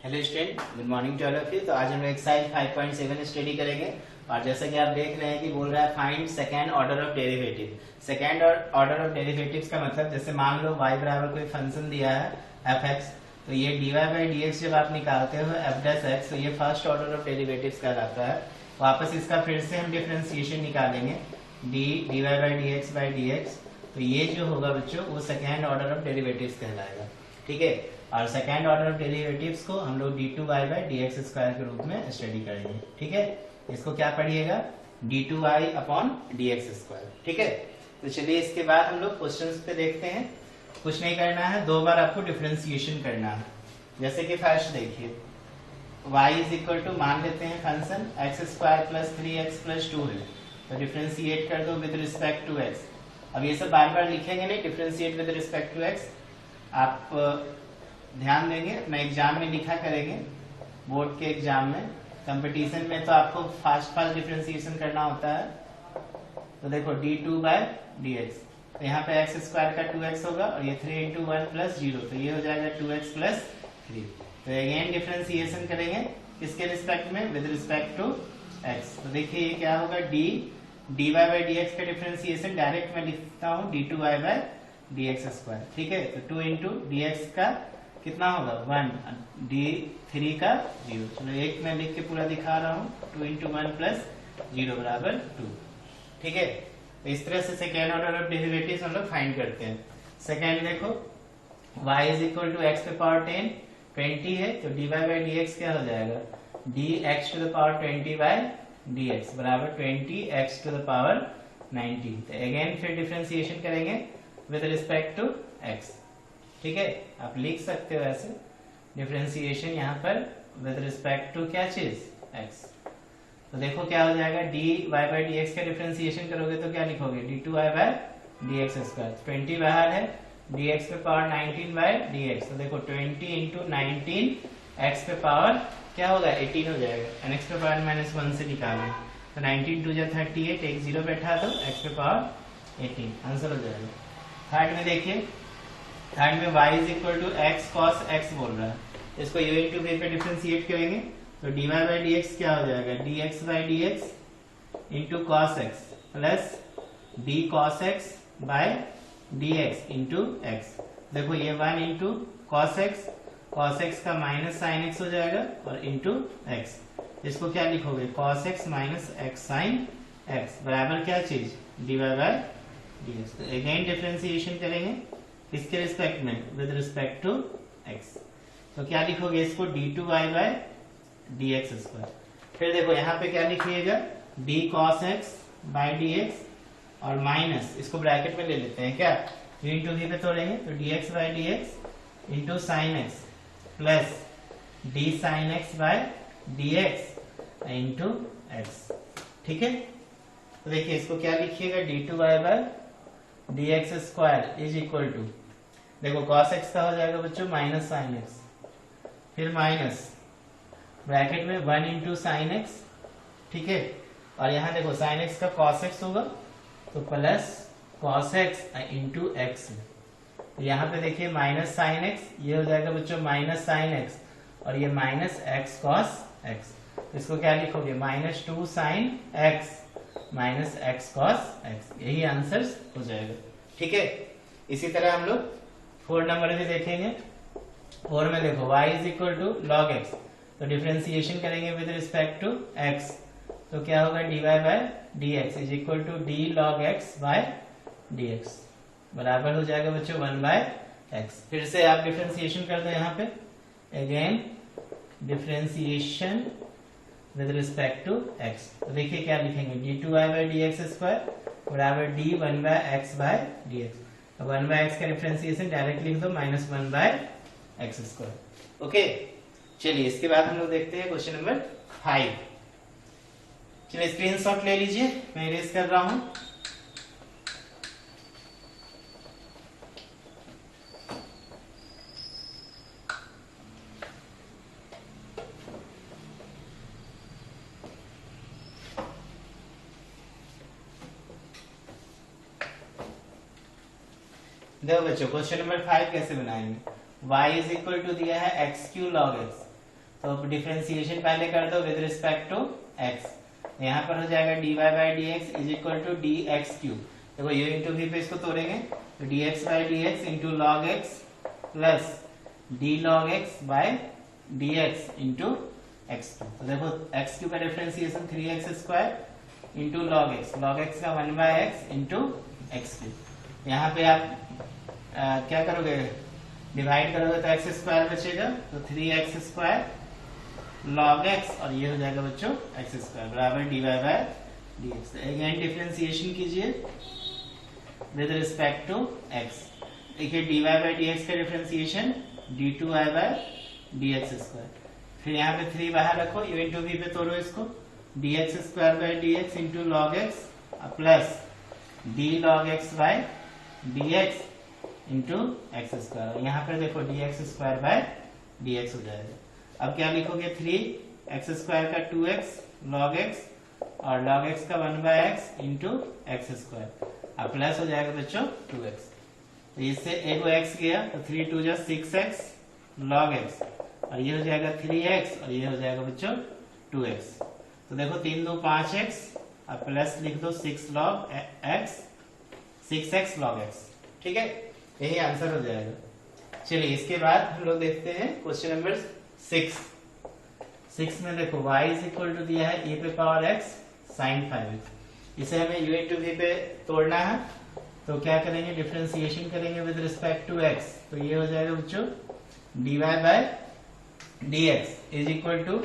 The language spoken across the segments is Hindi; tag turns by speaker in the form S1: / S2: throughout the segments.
S1: Hello student, good morning to all of you. तो आज हम एक्सरसाइज 5.7 स्टडी करेंगे और जैसा कि आप देख रहे हैं कि बोल रहा है find second order of derivative. Second order of derivatives का मतलब जैसे मान लो y बराबर कोई फंक्शन दिया है f(x), तो ये dy बाई dx जब आप निकालते हो f(x), तो ये फर्स्ट ऑर्डर ऑफ डेरिवेटिव्स कहलाता है। वापस इसका फिर से हम डिफरेंशिएशन निकालेंगे dy बाई dx, तो ये जो होगा बच्चों वो सेकेंड ऑर्डर ऑफ डेरिवेटिव्स कहलाएगा। ठीक है, और सेकेंड ऑर्डर ऑफ डेरिवेटिव्स को हम लोग d2y बाई dx स्क्वायर के रूप में स्टडी करेंगे। ठीक है, इसको क्या पढ़िएगा, d2y अपॉन dx स्क्वायर। ठीक है, तो चलिए इसके बाद हम लोग क्वेश्चंस पे देखते हैं। कुछ नहीं करना है, दो बार आपको डिफरेंशिएशन करना है। जैसे कि फर्स्ट देखिए y इज इक्वल टू, मान लेते हैं function x square plus 3x plus 2 है, तो डिफरेंशिएट कर दो विद रिस्पेक्ट टू x। अब ये सब बार बार लिखेंगे नहीं, differentiate with respect to x आप ध्यान देंगे, अपना एग्जाम में लिखा करेंगे, बोर्ड के एग्जाम में। कंपटीशन में तो आपको फास्ट फास्ट डिफरेंशिएशन करना होता है। तो देखो d2 बाय dx, तो यहाँ पे x स्क्वायर का 2x होगा और ये 3 इंटू 1 प्लस 0, तो ये हो जाएगा 2x प्लस 3। तो अगेन डिफरेंशिएशन करेंगे किसके रिस्पेक्ट में, विद रिस्पेक्ट टू x। तो देखिए ये क्या होगा, dy बाई dx का डिफरेंशिएशन डायरेक्ट मैं लिखता हूँ d2y बाई dx स्क्वायर। ठीक है, तो 2 इंटू dx का कितना होगा 1, d3 का 0। चलो एक मैं लिख के पूरा दिखा रहा हूँ, 2 इंटू 1 प्लस 0 बराबर 2। ठीक है, तो इस तरह से सेकेंड ऑर्डर ऑफ डेरिवेटिव्स हम लोग फाइंड करते हैं। सेकेंड देखो y is equal to x पे पावर 10 20 है, तो dy बाई dx क्या हो जाएगा, dx to the power 20 by dx बराबर 20x टू द पावर 90। तो अगेन फिर डिफरेंशिएशन करेंगे विद रिस्पेक्ट टू x। ठीक है, आप लिख सकते हो ऐसे डिफरेंशिएशन यहाँ पर विद रिस्पेक्ट टू क्या चीज, x। तो देखो क्या हो जाएगा, dy बाई dx का डिफरेंशिएशन करोगे तो क्या लिखोगे, d2y बाई dx स्क्वायर। 20 बाहर है, dx पे पावर 19 बाई dx, तो देखो 20 इंटू 19 x पे पावर क्या होगा 18 हो जाएगा, and x पे पावर -1 से निकालें तो 19 2 जा 38, एक 0 बैठा दो, x पे पावर 18 आंसर हो जाएगा। थर्ड में देखिए, थर्ड में y is equal to x cos x बोल रहा है, इसको u इंटू v पे डिफरेंशिएट करेंगे तो dy बाई dx क्या हो जाएगा, dx by dx into cos x plus d cos x by dx into x। देखो ये 1 इंटू कॉस x का माइनस साइन x हो जाएगा और इंटू x। इसको क्या लिखोगे, cos x minus x sine x बराबर क्या चीज, dy बाई dx। तो अगेन डिफरेंशिएशन करेंगे किसके रिस्पेक्ट में, विद रिस्पेक्ट टू x। तो क्या लिखोगे इसको, d2y बाई dx स्क्वायर। फिर देखो यहाँ पे क्या लिखिएगा, d cos x by dx और माइनस, इसको ब्रैकेट में ले लेते हैं क्या, v इंटू v पे तोड़ेंगे तो dx by dx into sine x plus d sine x by dx into x। ठीक है, तो देखिए इसको क्या लिखिएगा, d2y by dx square is equal to, देखो cos x का हो जाएगा बच्चों माइनस साइन x, फिर माइनस ब्रैकेट में 1 इंटू साइन x। ठीक है, और यहाँ देखो साइन x का cos x होगा तो plus cos x into x। यहाँ पे देखिए माइनस साइन x, ये हो जाएगा बच्चों माइनस साइन x और ये माइनस x cos x। तो इसको क्या लिखोगे, -2 sine x minus x cos x, यही आंसर हो जाएगा। ठीक है, इसी तरह हम लोग 4 नंबर भी देखेंगे। 4 में देखो y is equal to log x, तो डिफरेंशिएशन करेंगे विद रिस्पेक्ट टू x, तो क्या होगा, dy by dx is equal to d log x by dx बराबर हो जाएगा बच्चों 1 बाई x। फिर से आप डिफरेंशिएशन कर दो यहाँ पे, again differentiation with respect to x। तो देखिए क्या लिखेंगे, d2y बाई dx स्क्वायर बराबर d 1 by x by dx। 1 by x का डिफरेंशिएशन डायरेक्ट लिख दो, -1 बाई x स्क्वायर। ओके, चलिए इसके बाद हम लोग देखते हैं क्वेश्चन नंबर 5। चलिए स्क्रीनशॉट ले लीजिए, मैं इरेज कर रहा हूं। देखो बच्चों क्वेश्चन नंबर 5 कैसे बनाएंगे, y इज इक्वल टू दिया है एक्स क्यू लॉग एक्स, तो डिफरेंशिएशन पहले कर दो विद रिस्पेक्ट टू x। यहाँ पर हो जाएगा dy by D x is equal to d x cube. देखो u इंटू वी पे इसको तोड़ेंगे तो dx by D x into log x plus d log x by D x into x cube. तो देखो एक्स क्यूब का differentiation 3x square into log x का 1 by x into x cube. यहाँ पे आप क्या करोगे, डिवाइड करोगे तो एक्स स्क्वायर बचेगा, तो 3x स्क्वायर लॉग एक्स और ये हो जाएगा बच्चों एक्स स्क्वायर बराबर D Y by D X. Again differentiation कीजिए विद रिस्पेक्ट टू एक्स। देखिए D Y by D X का differentiation D two Y by D x square. फिर यहाँ पे 3 बाहर रखो, यू इंटू वी पे तोड़ो इसको, d x square by D x into log x plus d log x by D x into x square. यहाँ पर देखो d x square by D x हो जाएगा। अब क्या लिखोगे, 3x स्क्वायर का 2x log x और log x का 1 by x into x square. अब प्लस हो जाएगा बच्चों 2x। तो इससे एक x गया तो 3 2 जा 6x log x और ये हो जाएगा 3x और ये हो जाएगा बच्चों 2x। तो देखो 3 2 5x अब प्लस लिख दो 6 log x 6x log x। ठीक है, यही आंसर हो जाएगा। चलिए इसके बाद हम लोग देखते हैं क्वेश्चन नंबर 6 में देखो y इज इक्वल टू दिया है e पे पावर x sin 5x। इसे हमें u इंटू v पे तोड़ना है, तो क्या करेंगे, डिफरेंशिएशन करेंगे विद रिस्पेक्ट टू x। तो ये हो जाएगा बच्चों dy by dx is equal to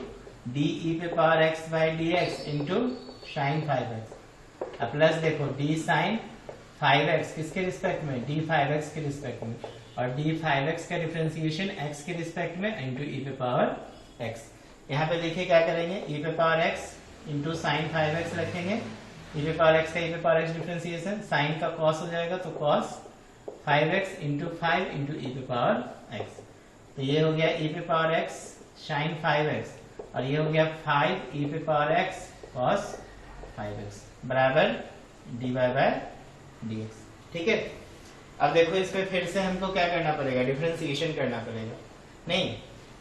S1: d e पे power x by dx into sin 5x। अब प्लस देखो d sin 5x किसके रिस्पेक्ट में, d 5x के रिस्पेक्ट में, और d 5x का डिफरेंशिएशन x के रिस्पेक्ट में इंटू e पे पावर x। यहाँ पे देखिए क्या करेंगे, e पे power x into sine 5x रखेंगे, e पे पावर x का e पे पावर x डिफरेंशिएशन, साइन का cos हो जाएगा तो cos 5x into 5 into e पे पावर x। तो ये हो गया e पे पावर x sin 5x और ये हो गया 5 e पे पावर x cos 5x बराबर dy बाय dx। ठीक है, अब देखो इस पे फिर से हमको क्या करना पड़ेगा, डिफरेंशिएशन करना पड़ेगा। नहीं,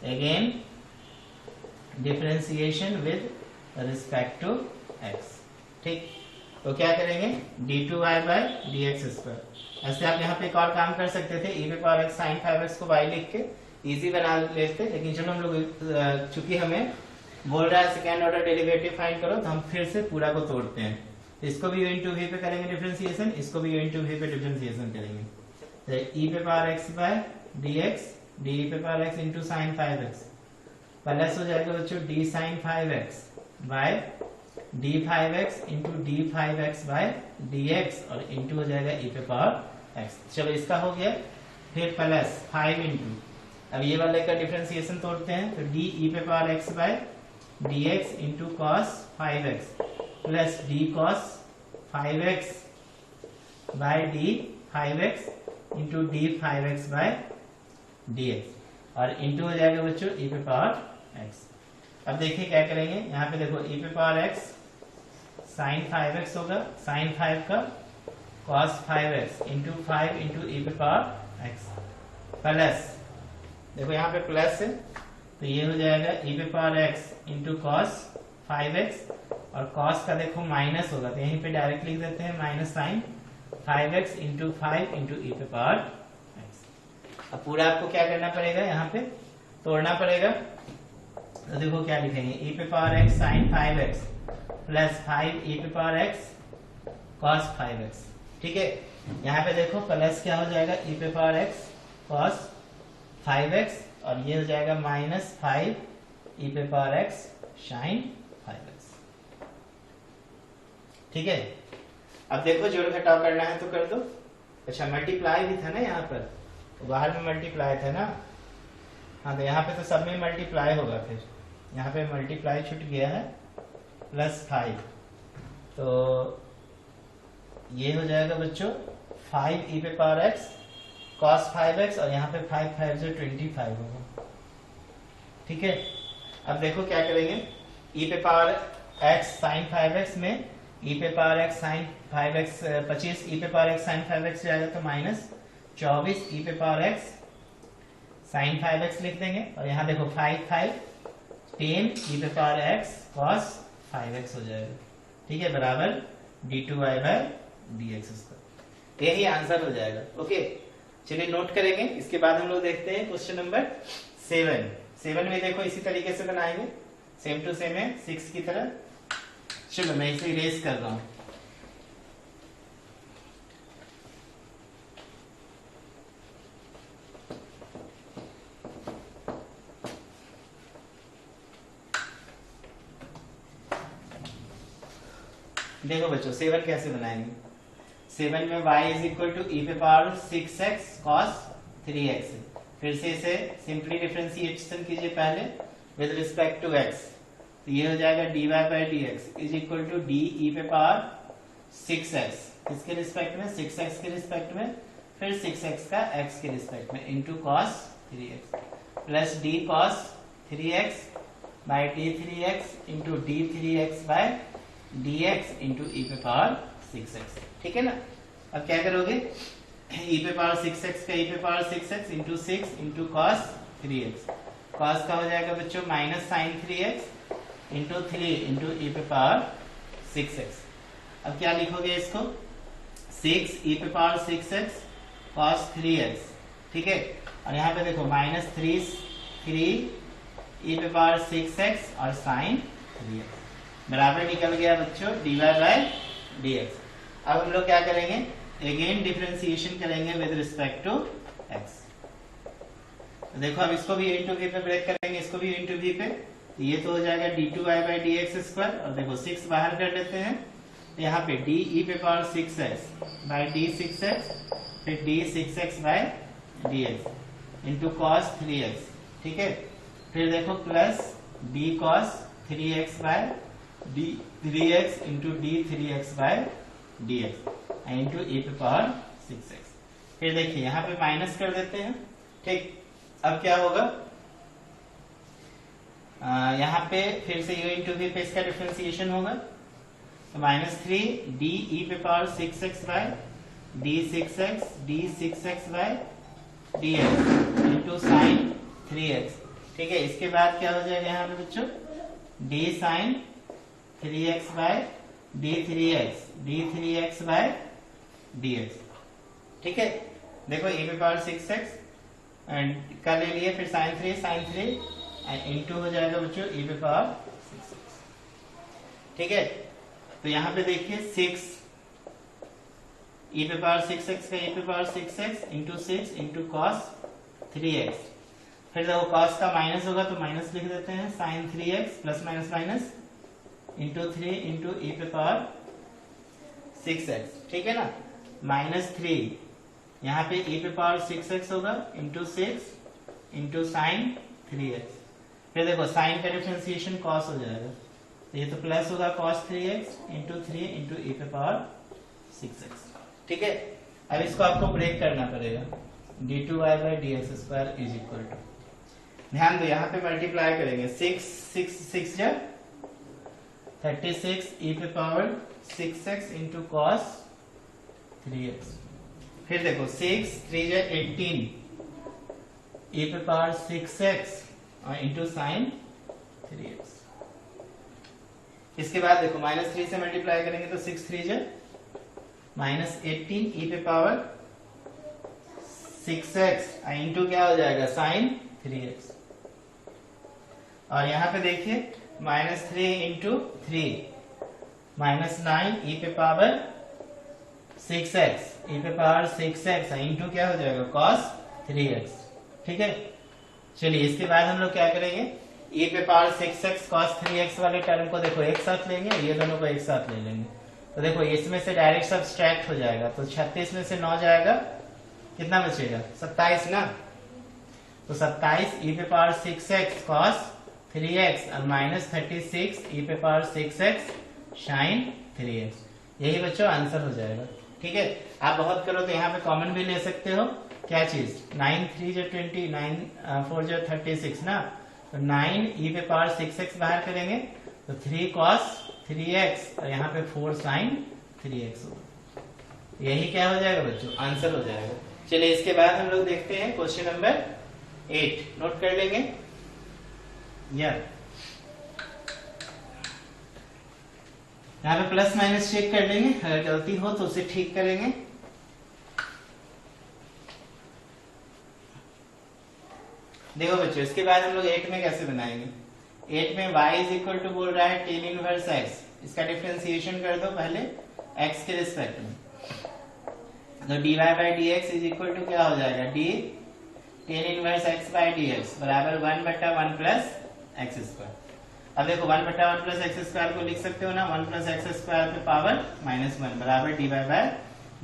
S1: again differentiation with respect to x। ठीक, तो क्या करेंगे, d2y बाय dx स्क्वायर। ऐसे आप यहाँ पे एक और काम कर सकते थे, e पे पावर x sin 5x को y लिख के इजी बना लेते, लेकिन चलो हम लोग चूंकि हमें बोल रहा है सेकेंड ऑर्डर डेरिवेटिव फाइंड करो, तो हम फिर से पूरा को तोड़ते हैं। इसको भी u इंटू वी पे करेंगे डिफरेंशिएशन, इसको भी u इंटू वी पे डिफरेंशिएशन करेंगे। तो e पे power x by dx d पे power x into sine 5x plus हो जाएगा बच्चों d sine 5x by d 5x into d 5x by dx और इंटू हो जाएगा e पे पावर x। चलो इसका हो गया, फिर प्लस 5 इंटू, अब ये वाले का डिफरेंशिएशन तोड़ते हैं, तो d e पे power x by dx into cos 5x plus d cos 5x by d 5x into d 5x by dx और इंटू हो जाएगा बच्चों e पे पावर x। अब देखिए क्या करेंगे, यहाँ पे देखो e पे पावर x sin 5x होगा, sin 5 का cos 5x into 5 into e पे पावर x प्लस, देखो यहाँ पे प्लस है तो ये हो जाएगा e पे power x into cos 5x और cos का देखो माइनस होगा, तो यहीं पे डायरेक्ट लिख देते हैं minus sine 5x into 5 into e पे पावर x। अब पूरा आपको क्या करना पड़ेगा, यहाँ पे तोड़ना पड़ेगा। तो देखो क्या लिखेंगे, e पे power x sine 5x plus 5 e पे पावर x cos 5x। ठीक है, यहाँ पे देखो प्लस क्या हो जाएगा, e पे पावर x cos 5x और ये हो जाएगा माइनस 5 e पे पावर x sin 5x। ठीक है, अब देखो जोड़ घटाव करना है तो कर दो। अच्छा मल्टीप्लाई भी था ना यहाँ पर, तो बाहर में मल्टीप्लाई था ना, हाँ तो यहाँ पे तो सब में मल्टीप्लाई होगा, फिर यहाँ पे मल्टीप्लाई छूट गया है प्लस 5, तो ये हो जाएगा बच्चों 5 e पे पावर x cos 5x और यहाँ पे 5 5 जो 25 होगा। ठीक है, अब देखो क्या करेंगे, e पे पावर x sin 5x में e पे power x sin 5x 25 e पे पावर x sin 5x जाएगा तो माइनस 24 e पे पावर x sin 5x लिख देंगे और यहाँ देखो 5 5 10 e पे पावर x cos 5x हो जाएगा, ठीक है, बराबर d2y/dx²। यही आंसर हो जाएगा। ओके, चलिए नोट करेंगे। इसके बाद हम लोग देखते हैं क्वेश्चन नंबर 7 में देखो इसी तरीके से बनाएंगे, सेम टू सेम है 6 की तरह। चलो मैं इसे इरेज कर रहा हूं। देखो बच्चों 7 कैसे बनाएंगे। 7 में y इज इक्वल टू ई पे पावर 6x cos 3x। फिर से इसे सिंपली डिफरेंशिएशन कीजिए पहले विद रिस्पेक्ट टू x, तो ये हो जाएगा dy/dx is equal to d e पे पावर 6x, किसके रिस्पेक्ट में, 6x के रिस्पेक्ट में, फिर 6x का x के रिस्पेक्ट में into cos 3x plus d cos 3x by d3x into d3x by dx into E पे पावर 6x, ठीक है ना। अब क्या करोगे, ई पे पावर 6x का ई पे power 6x into 6 into cos 3x, cos का हो जाएगा बच्चों minus sine 3x into 3 into E पे पावर 6x। अब क्या लिखोगे इसको, 6 ई पे पावर 6x cos 3x, ठीक है, और यहाँ पे देखो माइनस 3 ई पे पावर 6x और साइन 3x बराबर निकल गया बच्चों dy/dx। अब हम लोग क्या करेंगे, अगेन डिफरेंशिएशन करेंगे विद रिस्पेक्ट टू x। तो देखो अब इसको भी इंटू v पे ब्रेक करेंगे, इसको भी इंटू v पे, तो ये तो हो जाएगा d2y/dx², और देखो 6 बाहर कर लेते हैं, तो यहाँ पे d e पे पावर 6x बाई d6x फिर d6x by dx into cos 3x, ठीक है, फिर देखो plus d cos 3x bye d3x into d3x by dx into e पे पावर 6x। फिर देखिए यहाँ पे माइनस कर देते हैं, ठीक। अब क्या होगा, यहाँ पे फिर से u इंटू v पे इसका डिफरेंशिएशन होगा, तो -3 d e पे पावर 6x बाय d6x by dx into sine 3x, ठीक है। इसके बाद क्या हो जाएगा यहाँ पे बच्चों, d sine 3x bye d3x by dx, ठीक है। देखो e पे पावर 6x का ले लिए, फिर साइन 3 इंटू हो जाएगा बच्चों e पे पावर 6x, ठीक है। तो यहाँ पे देखिए 6 e पे पावर 6x का e पे power 6x into 6 into cos 3x, फिर देखो cos का माइनस होगा तो माइनस लिख देते हैं, sine 3x plus minus minus into 3 into E पे पावर 6x, ठीक है ना, -3 यहाँ पे ई पे पावर 6x होगा इंटू 6 इंटू साइन 3x, फिर देखो साइन का डिफरेंशिएशन cos हो जाएगा, तो ये तो प्लस होगा cos 3x into 3 into E पे पावर 6x, ठीक है। अब इसको आपको ब्रेक करना पड़ेगा, d2y/dx² इज इक्वल टू, ध्यान दो यहाँ पे मल्टीप्लाई करेंगे, 6 जा 36 e पे power 6x into cos 3x, फिर देखो 6 3 जा 18 e पे पावर 6x और इंटू साइन 3x। इसके बाद देखो -3 से मल्टीप्लाई करेंगे तो 6 3 जा -18 e पे पावर 6x इंटू क्या हो जाएगा साइन 3x, और यहाँ पे देखिए -3 इंटू 3 -9 e पे पावर 6x e पे पावर 6x इंटू क्या हो जाएगा cos 3x, ठीक है। चलिए इसके बाद हम लोग क्या करेंगे, e पे पावर 6x cos 3x वाले टर्म को देखो एक साथ लेंगे, ये दोनों को एक साथ ले लेंगे, तो देखो इसमें से डायरेक्ट सब्सट्रैक्ट हो जाएगा, तो 36 में से 9 जाएगा, कितना बचेगा 27 ना, तो 27 e पे पावर 6x cos 3x और -36 e पे पावर 6x sin 3x, यही बच्चों आंसर हो जाएगा, ठीक है। आप बहुत करो तो यहाँ पे कॉमन भी ले सकते हो, क्या चीज 9 3 जा 20 9 4 जा 36 ना, तो 9 e पे पावर 6x बाहर करेंगे तो 3 cos 3x और यहाँ पे 4 sin 3x होगा, यही क्या हो जाएगा बच्चों आंसर हो जाएगा। चलिए इसके बाद हम लोग देखते हैं क्वेश्चन नंबर 8, नोट कर लेंगे यार। यहाँ पे प्लस माइनस चेक कर लेंगे, अगर गलती हो तो उसे ठीक करेंगे। देखो बच्चों, इसके बाद हम लोग 8 में कैसे बनाएंगे। 8 में y इज इक्वल टू बोल रहा है tan इनवर्स x, इसका डिफरेंशिएशन कर दो पहले x के रिस्पेक्ट में। तो dy by dx is equal to क्या हो जाएगा, d tan inverse x by dx बराबर 1/1 प्लस एक्स स्क्वायर। अब देखो 1/1 प्लस एक्स स्क्वायर को लिख सकते हो ना, 1 प्लस एक्स स्क्वायर पे पावर -1 बराबर dy बाई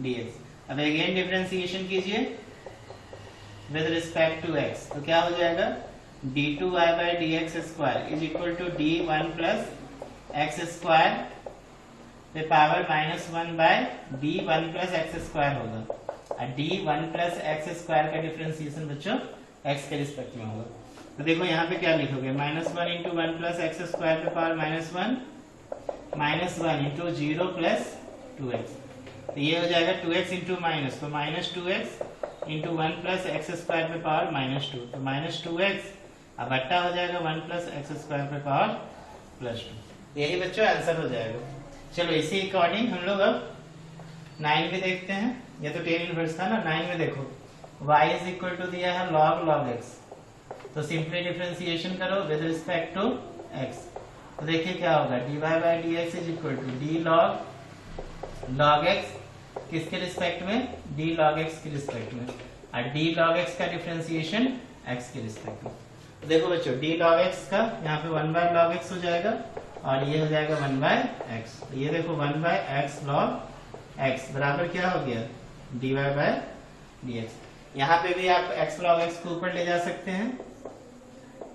S1: dx। अब अगेन डिफरेंशिएशन कीजिए विद रिस्पेक्ट टू x, तो क्या हो जाएगा, d2y by dx square is equal to d1 plus x square पे power -1 by d1 plus x square होगा। और d1 प्लस एक्स स्क्वायर का डिफरेंशिएशन बच्चों x के रिस्पेक्ट में होगा। तो देखो यहाँ पे क्या लिखोगे, -1 इंटू 1 प्लस एक्स स्क्वायर पे पावर -1 -1 इंटू 0 प्लस 2x, तो ये हो जाएगा 2x इंटू माइनस, तो -2x into 1 plus x square पे पावर -2, तो -2x अब बट्टा हो जाएगा 1 प्लस एक्स स्क्वायर पे पावर +2। यही बच्चों आंसर हो जाएगा। चलो इसी अकॉर्डिंग हम लोग अब 9 में देखते हैं। ये तो tan इनवर्स था ना, 9 में देखो y इज इक्वल टू दिया है log x, तो सिंपली डिफरेंशिएशन करो विद रिस्पेक्ट टू x, तो देखिए क्या होगा, dy by dx is equal to d log x किसके रिस्पेक्ट में, d log x के रिस्पेक्ट में, और d log x का डिफरेंशिएशन x के रिस्पेक्ट में। तो देखो बच्चों d log x का यहाँ पे 1/log x हो जाएगा और ये हो जाएगा 1/x, तो ये देखो 1/x log x बराबर क्या हो गया, dy बाई dx। यहाँ पे भी आप x log x को ऊपर ले जा सकते हैं,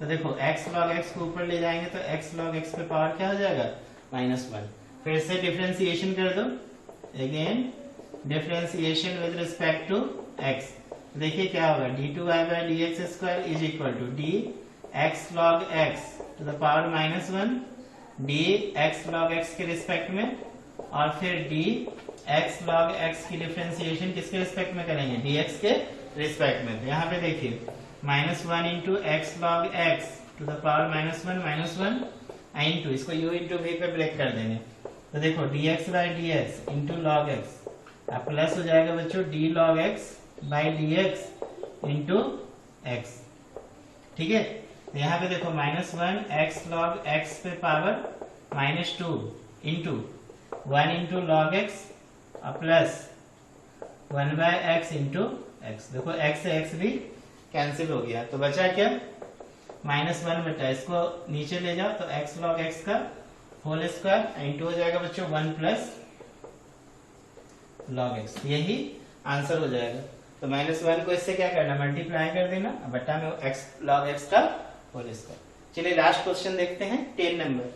S1: तो देखो x log x को ऊपर ले जाएंगे तो x log x पे पावर क्या हो जाएगा, -1। फिर से डिफरेंशिएशन कर दो, again differentiation with respect to x, देखिए क्या होगा, d2y by dx square is equal to dx log x to the power -1 dx log x के रिस्पेक्ट में, और फिर dx log x की डिफरेंशिएशन किसके रिस्पेक्ट में करेंगे, dx के रिस्पेक्ट में। तो यहाँ पे देखिए -1 into x log x to the power -1 into इसको u इंटू v पे ब्रेक कर देंगे, तो देखो dx by dx into log x, अब प्लस हो जाएगा बच्चों d log x by dx into x, ठीक है। तो यहाँ पे देखो -1 x log x पे power -2 into 1 into log x और plus 1 by x into x, देखो x से x भी कैंसिल हो गया, तो बचा क्या, -1 बटा इसको नीचे ले जाओ तो x log x का होल स्क्वायर इंटू हो जाएगा बच्चों 1 प्लस log x, यही आंसर हो जाएगा। तो -1 को इससे क्या करना, मल्टीप्लाई कर देना, बटा में x log x का होल स्क्वायर। चलिए लास्ट क्वेश्चन देखते हैं, 10 नंबर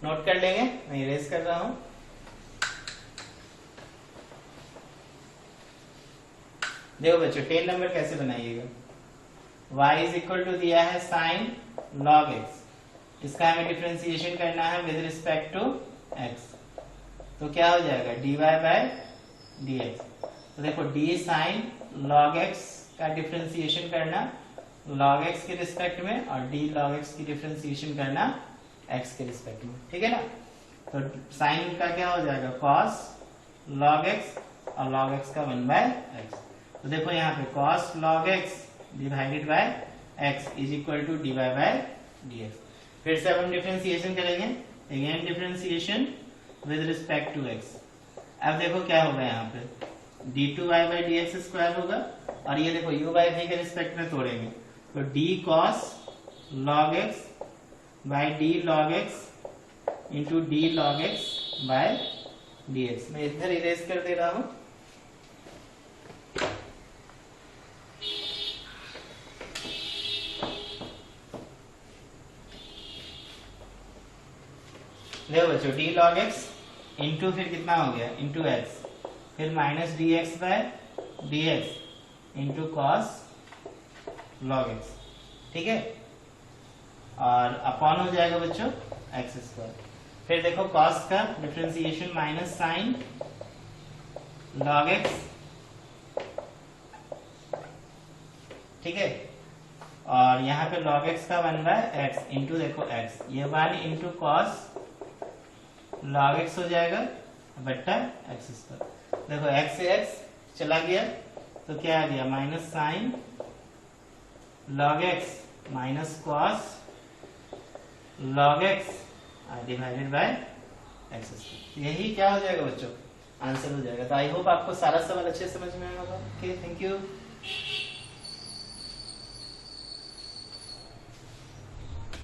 S1: नोट कर लेंगे, मैं इरेज कर रहा हूं। देखो बच्चों 10 नंबर कैसे बनाइएगा, y इज इक्वल टू दिया है sin log x, इसका हमें डिफरेंशिएशन करना है विद रिस्पेक्ट टू x, तो क्या हो जाएगा dy बाय dx। तो देखो d sin log x का डिफरेंशिएशन करना log x के रिस्पेक्ट में और d log x की डिफरेंशिएशन करना x के रिस्पेक्ट में, ठीक है ना। तो sin का क्या हो जाएगा cos log x और log x का 1/x, तो देखो यहाँ पे cos log x divided by x is equal to dy by dx। फिर से अब हम डिफरेंशिएशन करेंगे, again differentiation with respect to x। अब देखो क्या होगा, यहाँ पे d2y बाई dx स्क्वायर होगा और ये देखो u बाई v के रिस्पेक्ट में तोड़ेंगे, तो d cos log x by d log x into d log x by dx। मैं इधर इरेज कर दे रहा हूं। देखो बच्चों d log x इंटू फिर कितना हो गया इंटू x, फिर minus dx by dx into cos log x, ठीक है, और अपॉन हो जाएगा बच्चों x स्क्वायर। फिर देखो cos का differentiation minus sine log x, ठीक है, और यहाँ पे log x का 1/x इंटू देखो x, ये 1 इंटू कॉस log x हो जाएगा बट्टा एक्स स्क्वायर। देखो x से x चला गया तो क्या आ गया minus sine log x minus cos log x divided by x square. यही क्या हो जाएगा बच्चों, आंसर हो जाएगा। तो आई होप आपको सारा सवाल अच्छे से समझ में आया होगा। Okay, thank you.